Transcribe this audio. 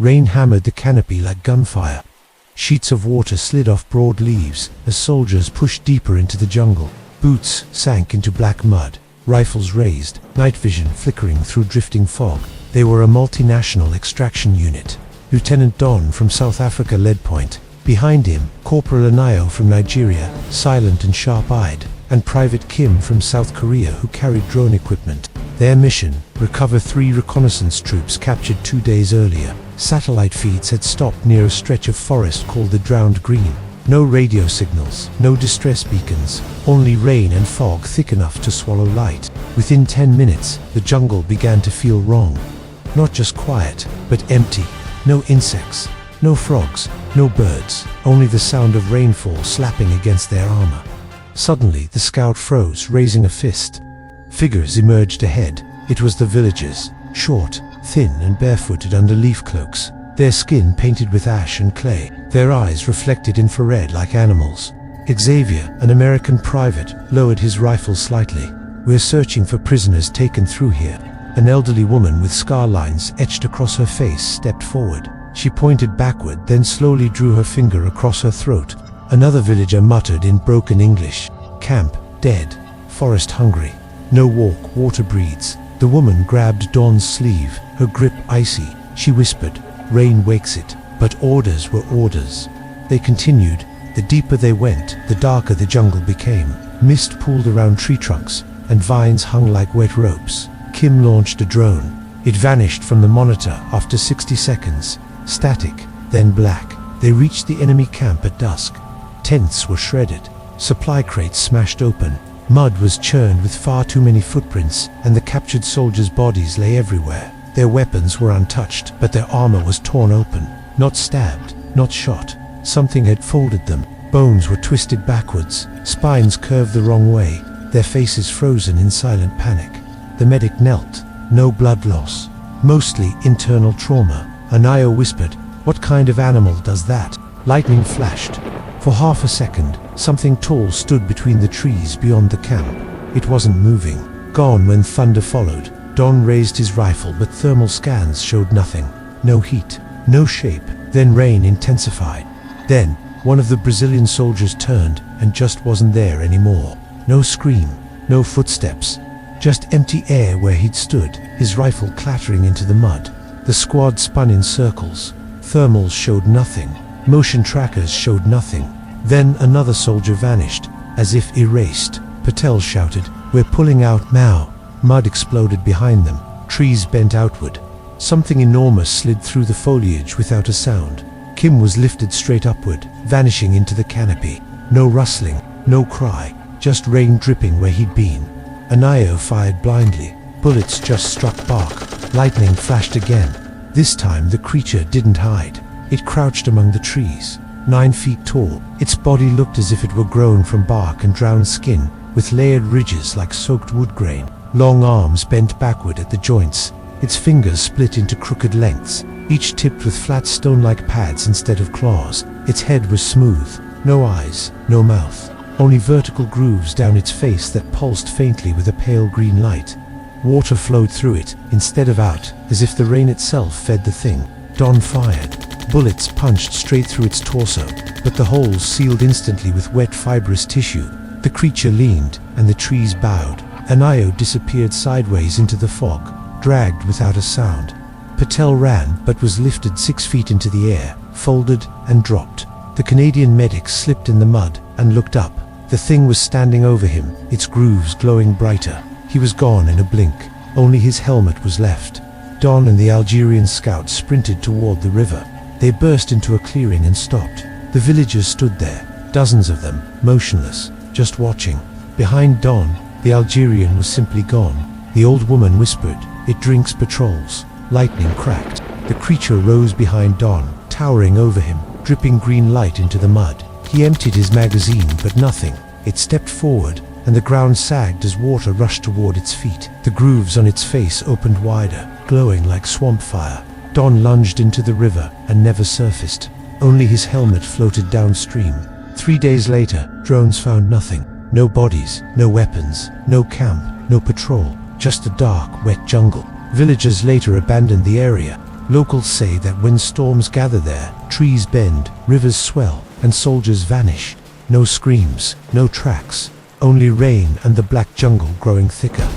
Rain hammered the canopy like gunfire. Sheets of water slid off broad leaves as soldiers pushed deeper into the jungle. Boots sank into black mud, rifles raised, night vision flickering through drifting fog. They were a multinational extraction unit. Lieutenant Don from South Africa led point. Behind him, Corporal Anayo from Nigeria, silent and sharp-eyed, and Private Kim from South Korea, who carried drone equipment. Their mission: recover 3 reconnaissance troops captured 2 days earlier. Satellite feeds had stopped near a stretch of forest called the Drowned Green. No radio signals, no distress beacons, only rain and fog thick enough to swallow light. Within 10 minutes, the jungle began to feel wrong. Not just quiet, but empty. No insects, no frogs, no birds, only the sound of rainfall slapping against their armor. Suddenly, the scout froze, raising a fist. Figures emerged ahead. It was the villagers, short, thin and barefooted under leaf cloaks, their skin painted with ash and clay, their eyes reflected infrared like animals. Xavier, an American private, lowered his rifle slightly. "We're searching for prisoners taken through here." An elderly woman with scar lines etched across her face stepped forward. She pointed backward, then slowly drew her finger across her throat. Another villager muttered in broken English, "Camp, dead, forest hungry. No walk, water breeds." The woman grabbed Dawn's sleeve, her grip icy. She whispered, "Rain wakes it." But orders were orders. They continued. The deeper they went, the darker the jungle became. Mist pooled around tree trunks, and vines hung like wet ropes. Kim launched a drone. It vanished from the monitor after 60 seconds. Static, then black. They reached the enemy camp at dusk. Tents were shredded. Supply crates smashed open. Mud was churned with far too many footprints, and the captured soldiers' bodies lay everywhere. Their weapons were untouched, but their armor was torn open. Not stabbed, not shot. Something had folded them. Bones were twisted backwards, spines curved the wrong way, their faces frozen in silent panic. The medic knelt. No blood loss. Mostly internal trauma. Anayo whispered, "What kind of animal does that?" Lightning flashed. For half a second, something tall stood between the trees beyond the camp. It wasn't moving. Gone when thunder followed. Don raised his rifle, but thermal scans showed nothing. No heat, no shape. Then rain intensified. Then, one of the Brazilian soldiers turned and just wasn't there anymore. No scream, no footsteps. Just empty air where he'd stood, his rifle clattering into the mud. The squad spun in circles. Thermals showed nothing. Motion trackers showed nothing. Then another soldier vanished, as if erased. Patel shouted, "We're pulling out now." Mud exploded behind them. Trees bent outward. Something enormous slid through the foliage without a sound. Kim was lifted straight upward, vanishing into the canopy. No rustling, no cry, just rain dripping where he'd been. Anayo fired blindly. Bullets just struck bark. Lightning flashed again. This time the creature didn't hide. It crouched among the trees, 9 feet tall. Its body looked as if it were grown from bark and drowned skin, with layered ridges like soaked wood grain. Long arms bent backward at the joints. Its fingers split into crooked lengths, each tipped with flat stone-like pads instead of claws. Its head was smooth. No eyes, no mouth. Only vertical grooves down its face that pulsed faintly with a pale green light. Water flowed through it, instead of out, as if the rain itself fed the thing. Don fired. Bullets punched straight through its torso, but the holes sealed instantly with wet fibrous tissue. The creature leaned, and the trees bowed. Anayo disappeared sideways into the fog, dragged without a sound. Patel ran, but was lifted 6 feet into the air, folded and dropped. The Canadian medic slipped in the mud and looked up. The thing was standing over him, its grooves glowing brighter. He was gone in a blink. Only his helmet was left. Don and the Algerian scout sprinted toward the river. They burst into a clearing and stopped. The villagers stood there, dozens of them, motionless, just watching. Behind Don, the Algerian was simply gone. The old woman whispered, "It drinks patrols." Lightning cracked. The creature rose behind Don, towering over him, dripping green light into the mud. He emptied his magazine, but nothing. It stepped forward, and the ground sagged as water rushed toward its feet. The grooves on its face opened wider, glowing like swamp fire. Don lunged into the river and never surfaced. Only his helmet floated downstream. 3 days later, drones found nothing. No bodies, no weapons, no camp, no patrol. Just a dark, wet jungle. Villagers later abandoned the area. Locals say that when storms gather there, trees bend, rivers swell, and soldiers vanish. No screams, no tracks, only rain and the black jungle growing thicker.